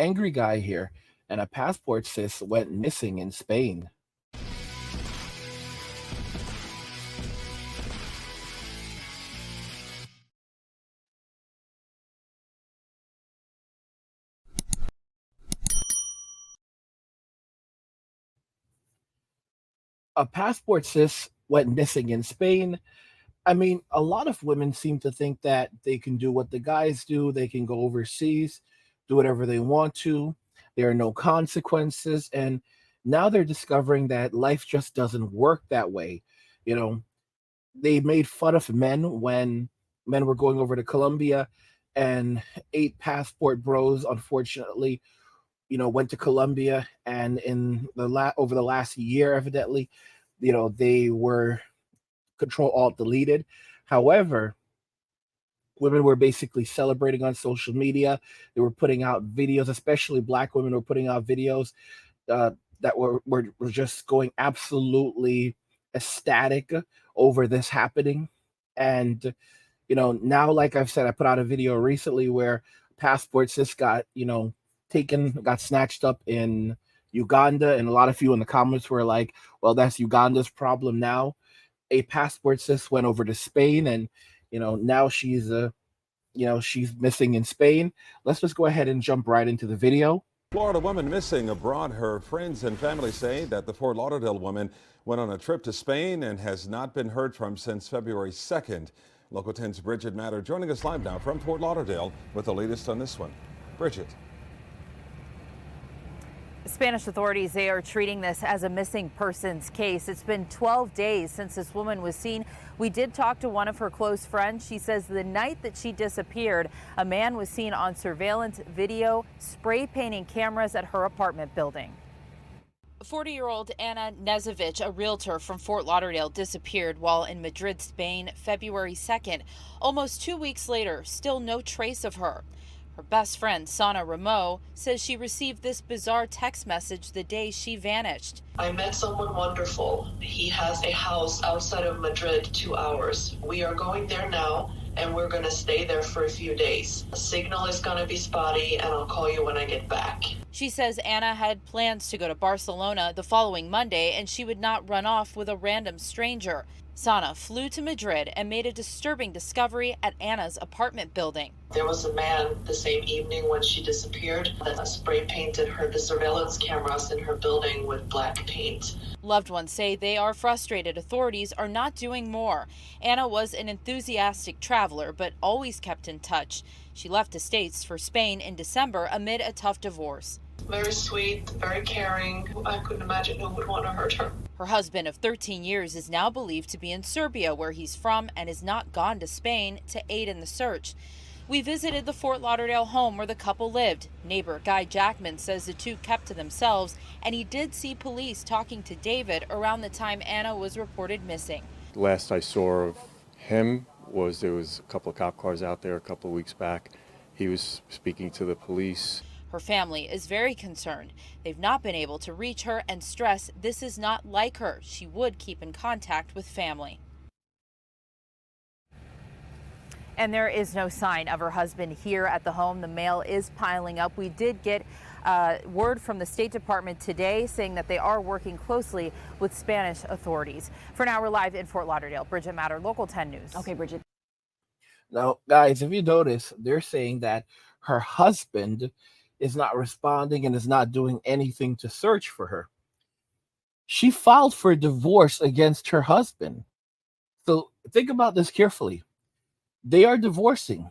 angry guy here, and a passport sis went missing in Spain. A passport sis went missing in Spain. I mean, a lot of women seem to think that they can do what the guys do. They can go overseas, do whatever they want to. There are no consequences. And now they're discovering that life just doesn't work that way. You know, they made fun of men when men were going over to Colombia, and 8 passport bros, unfortunately, went to Colombia, and in over the last year, evidently, they were Control Alt deleted. However, women were basically celebrating on social media. They were putting out videos, especially Black women were putting out videos uh, that were just going absolutely ecstatic over this happening. And now, like I've said, I put out a video recently where Passport Sis got snatched up in Uganda, and a lot of you in the comments were like, "Well, that's Uganda's problem now." A passport sis went over to Spain, and now she's missing in Spain. Let's just go ahead and jump right into the video. Florida woman missing abroad. Her friends and family say that the Fort Lauderdale woman went on a trip to Spain and has not been heard from since February 2nd. Local 10's Bridget Matter joining us live now from Fort Lauderdale with the latest on this one. Bridget. Spanish authorities, they are treating this as a missing persons case. It's been 12 days since this woman was seen. We did talk to one of her close friends. She says the night that she disappeared, a man was seen on surveillance video spray painting cameras at her apartment building. 40-year-old Anna Nezovic, a realtor from Fort Lauderdale, disappeared while in Madrid, Spain, February 2nd. Almost 2 weeks later, still no trace of her. Her best friend, Sana Ramo, says she received this bizarre text message the day she vanished. I met someone wonderful. He has a house outside of Madrid, 2 hours. We are going there now, and we're going to stay there for a few days. The signal is going to be spotty, and I'll call you when I get back. She says Anna had plans to go to Barcelona the following Monday, and she would not run off with a random stranger. Sana flew to Madrid and made a disturbing discovery at Anna's apartment building. There was a man the same evening when she disappeared that spray painted the surveillance cameras in her building with black paint. Loved ones say they are frustrated authorities are not doing more. Anna was an enthusiastic traveler, but always kept in touch. She left the States for Spain in December amid a tough divorce. Very sweet, very caring. I couldn't imagine who would want to hurt her. Her husband of 13 years is now believed to be in Serbia, where he's from, and has not gone to Spain to aid in the search. We visited the Fort Lauderdale home where the couple lived. Neighbor Guy Jackman says the two kept to themselves, and he did see police talking to David around the time Anna was reported missing. The last I saw of him was there was a couple of cop cars out there a couple of weeks back. He was speaking to the police. Her family is very concerned. They've not been able to reach her and stress this is not like her. She would keep in contact with family. And there is no sign of her husband here at the home. The mail is piling up. We did get word from the State Department today saying that they are working closely with Spanish authorities. For now, we're live in Fort Lauderdale. Bridget Matter, Local 10 News. Okay, Bridget. Now, guys, if you notice, they're saying that her husband is not responding and is not doing anything to search for her. She filed for divorce against her husband. So think about this carefully. They are divorcing.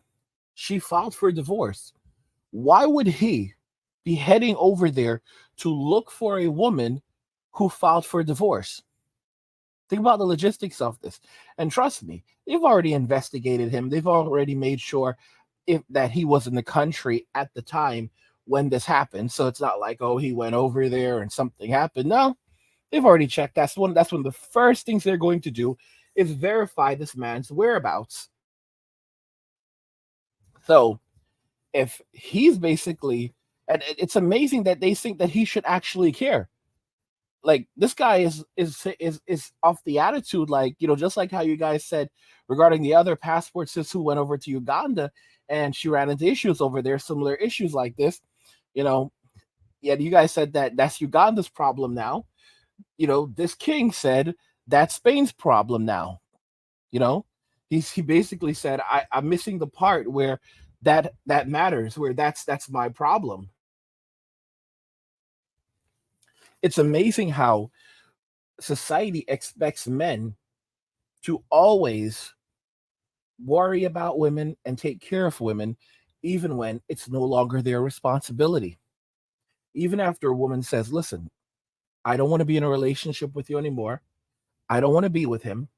She filed for divorce. Why would he be heading over there to look for a woman who filed for divorce? Think about the logistics of this. And trust me, they've already investigated him. They've already made sure that he was in the country at the time when this happened. So it's not like, oh, he went over there and something happened. No, they've already checked. That's one of the first things they're going to do is verify this man's whereabouts. So if he's basically, and it's amazing that they think that he should actually care. Like, this guy is off the attitude, like, just like how you guys said regarding the other passport sis who went over to Uganda and she ran into issues over there, similar issues like this. You know, yeah, you guys said that that's Uganda's problem now. This king said that's Spain's problem now. You know, he basically said I'm missing the part where that matters, where that's my problem. It's amazing how society expects men to always worry about women and take care of women, even when it's no longer their responsibility. Even after a woman says, listen, I don't want to be in a relationship with you anymore. I don't want to be with him.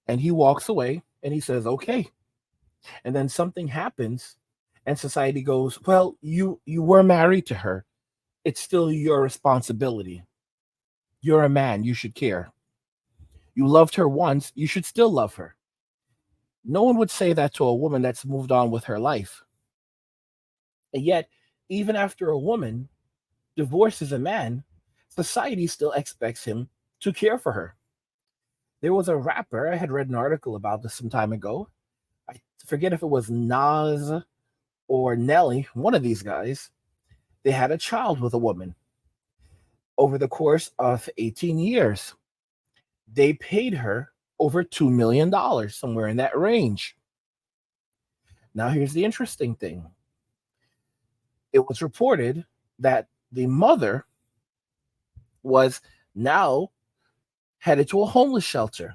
And he walks away and he says, okay. And then something happens and society goes, well, you were married to her. It's still your responsibility. You're a man, you should care. You loved her once, you should still love her. No one would say that to a woman that's moved on with her life. And yet, even after a woman divorces a man, society still expects him to care for her. There was a rapper, I had read an article about this some time ago. I forget if it was Nas or Nelly, one of these guys. They had a child with a woman. Over the course of 18 years, they paid her over $2 million, somewhere in that range. Now, here's the interesting thing. It was reported that the mother was now headed to a homeless shelter.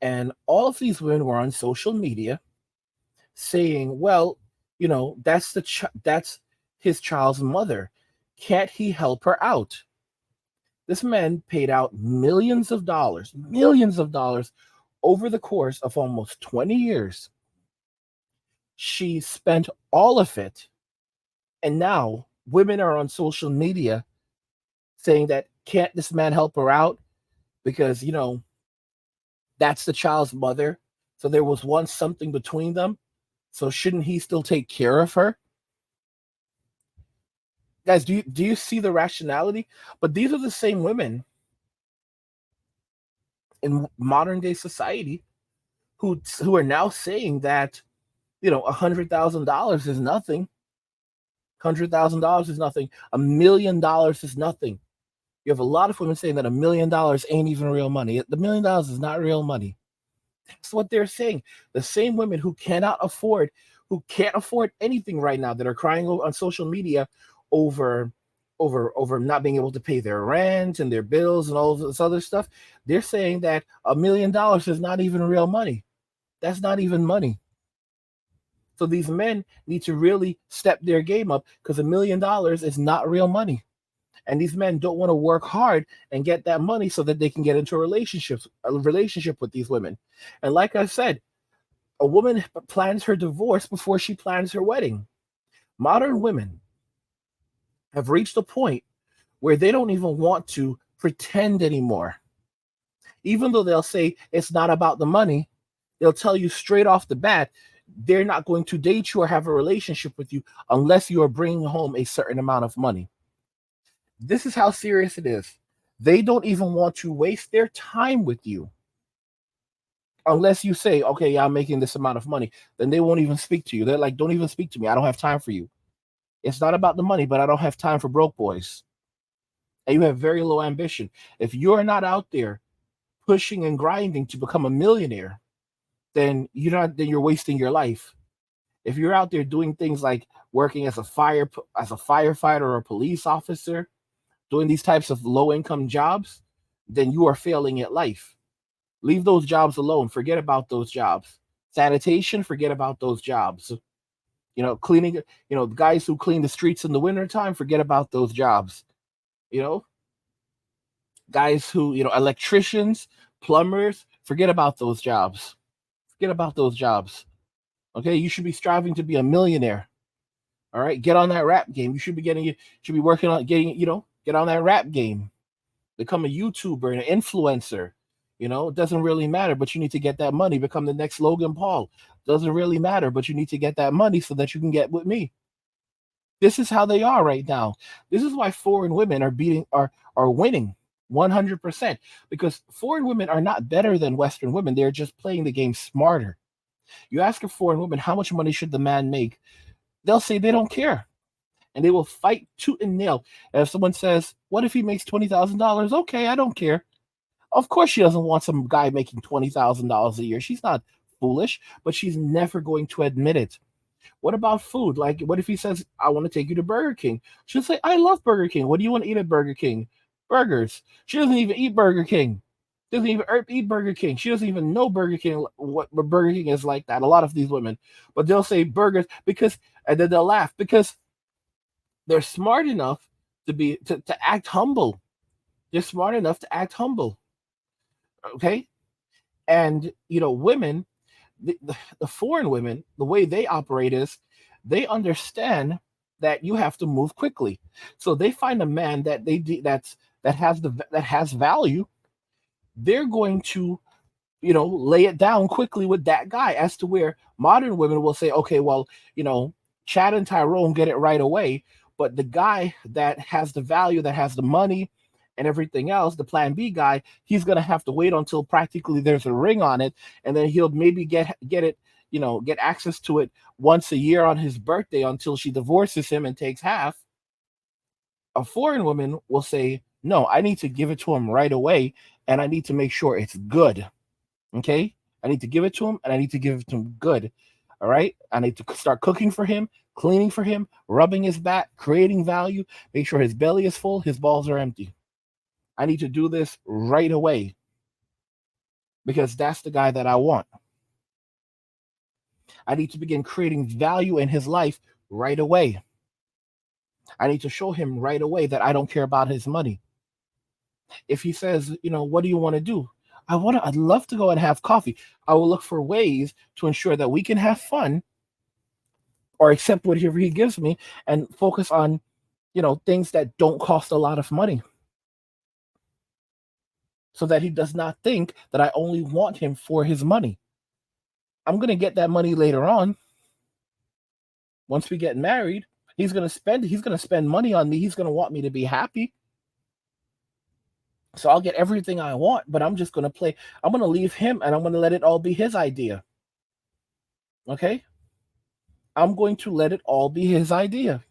And all of these women were on social media saying, well, that's his child's mother. Can't he help her out? This man paid out millions of dollars over the course of almost 20 years. She spent all of it. And now women are on social media saying that can't this man help her out? Because, that's the child's mother. So there was once something between them. So shouldn't he still take care of her? Guys, do you see the rationality? But these are the same women in modern day society who are now saying that, $100,000 is nothing. $100,000 is nothing. $1 million is nothing. You have a lot of women saying that $1 million ain't even real money. The $1 million is not real money. That's what they're saying. The same women who can't afford anything right now, that are crying on social media over not being able to pay their rent and their bills and all this other stuff. They're saying that $1 million is not even real money. That's not even money. So these men need to really step their game up, because $1 million is not real money. And these men don't want to work hard and get that money so that they can get into a relationship with these women. And like I said, a woman plans her divorce before she plans her wedding. Modern women have reached a point where they don't even want to pretend anymore. Even though they'll say it's not about the money, they'll tell you straight off the bat, they're not going to date you or have a relationship with you unless you are bringing home a certain amount of money. This is how serious it is. They don't even want to waste their time with you unless you say, okay, yeah, I'm making this amount of money. Then they won't even speak to you. They're like, don't even speak to me. I don't have time for you. It's not about the money, but I don't have time for broke boys. And you have very low ambition. If you're not out there pushing and grinding to become a millionaire, then you're wasting your life. If you're out there doing things like working as a firefighter or a police officer, doing these types of low income jobs, then you are failing at life. Leave those jobs alone. Forget about those jobs. Sanitation, forget about those jobs. Cleaning, guys who clean the streets in the wintertime, forget about those jobs. Guys who, electricians, plumbers, forget about those jobs. Forget about those jobs. Okay, you should be striving to be a millionaire. All right, get on that rap game. You should be working on get on that rap game. Become a YouTuber and an influencer. It doesn't really matter, but you need to get that money. Become the next Logan Paul. Doesn't really matter, but you need to get that money so that you can get with me. This is how they are right now. This is why foreign women are winning 100%, because foreign women are not better than Western women. They're just playing the game smarter. You ask a foreign woman, how much money should the man make? They'll say they don't care. and they will fight tooth and nail. And if someone says, "What if he makes $20,000?" Okay, I don't care. Of course, she doesn't want some guy making $20,000 a year. She's not foolish, but she's never going to admit it. What about food? Like, what if he says, "I want to take you to Burger King"? She'll say, "I love Burger King. What do you want to eat at Burger King?" Burgers. She doesn't even eat Burger King. Doesn't even eat Burger King. She doesn't even know Burger King, what Burger King is like that. A lot of these women, but they'll say burgers because, and then they'll laugh because they're smart enough to act humble. They're smart enough to act humble. Okay, and women, the foreign women, the way they operate is they understand that you have to move quickly. So they find a man that has value. They're going to lay it down quickly with that guy, as to where modern women will say, okay, well, Chad and Tyrone get it right away, but the guy that has the value, that has the money and everything else, the plan B guy, he's going to have to wait until practically there's a ring on it, and then he'll maybe get it, get access to it once a year on his birthday until she divorces him and takes half. A foreign woman will say, no, I need to give it to him right away, and I need to make sure it's good. Okay, I need to give it to him, and I need to give it to him good. All right, I need to start cooking for him, cleaning for him, rubbing his back, creating value, make sure his belly is full, his balls are empty. I need to do this right away because that's the guy that I want. I need to begin creating value in his life right away. I need to show him right away that I don't care about his money. If he says, what do you want to do? I'd love to go and have coffee. I will look for ways to ensure that we can have fun or accept whatever he gives me and focus on, things that don't cost a lot of money, so that he does not think that I only want him for his money. I'm going to get that money later on. Once we get married, he's going to spend money on me. He's going to want me to be happy. So I'll get everything I want, but I'm just going to I'm going to leave him, and I'm going to let it all be his idea. Okay? I'm going to let it all be his idea.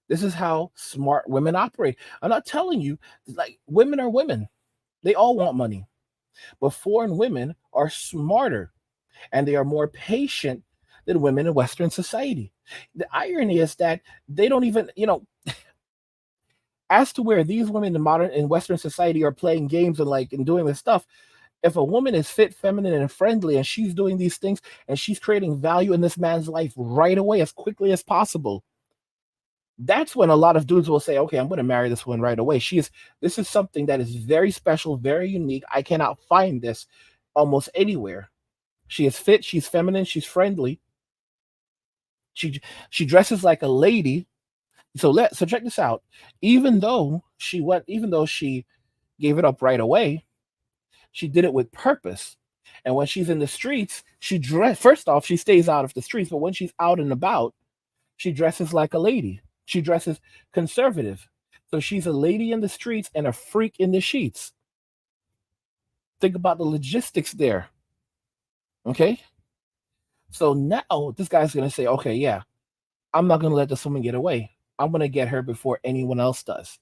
This is how smart women operate. I'm not telling you, like, women are women. They all want money. But foreign women are smarter, and they are more patient than women in Western society. The irony is that they don't even, as to where these women in Western society are playing games and doing this stuff. If a woman is fit, feminine, and friendly, and she's doing these things, and she's creating value in this man's life right away, as quickly as possible, that's when a lot of dudes will say, okay, I'm going to marry this one right away. This is something that is very special, very unique. I cannot find this almost anywhere. She is fit, she's feminine, she's friendly. She dresses like a lady. So check this out. Even though she gave it up right away, she did it with purpose. And when she's in the streets, first off, she stays out of the streets, but when she's out and about, she dresses like a lady. She dresses conservative. So she's a lady in the streets and a freak in the sheets. Think about the logistics there. Okay? So now this guy's going to say, okay, yeah, I'm not going to let this woman get away. I'm going to get her before anyone else does.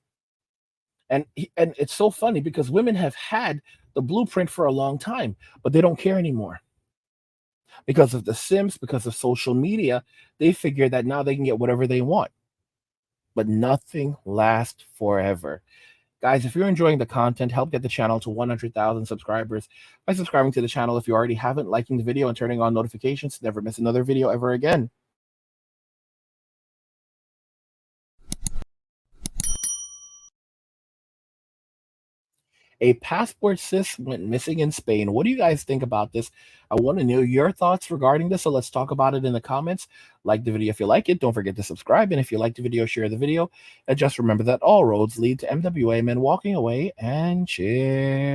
And it's so funny because women have had the blueprint for a long time, but they don't care anymore. Because of the Sims, because of social media, they figure that now they can get whatever they want. But nothing lasts forever. Guys, if you're enjoying the content, help get the channel to 100,000 subscribers by subscribing to the channel if you already haven't, liking the video, and turning on notifications to never miss another video ever again. A passport sis went missing in Spain. What do you guys think about this? I want to know your thoughts regarding this, so let's talk about it in the comments. Like the video if you like it. Don't forget to subscribe, and if you like the video, share the video. And just remember that all roads lead to MWA Men walking away, and cheers.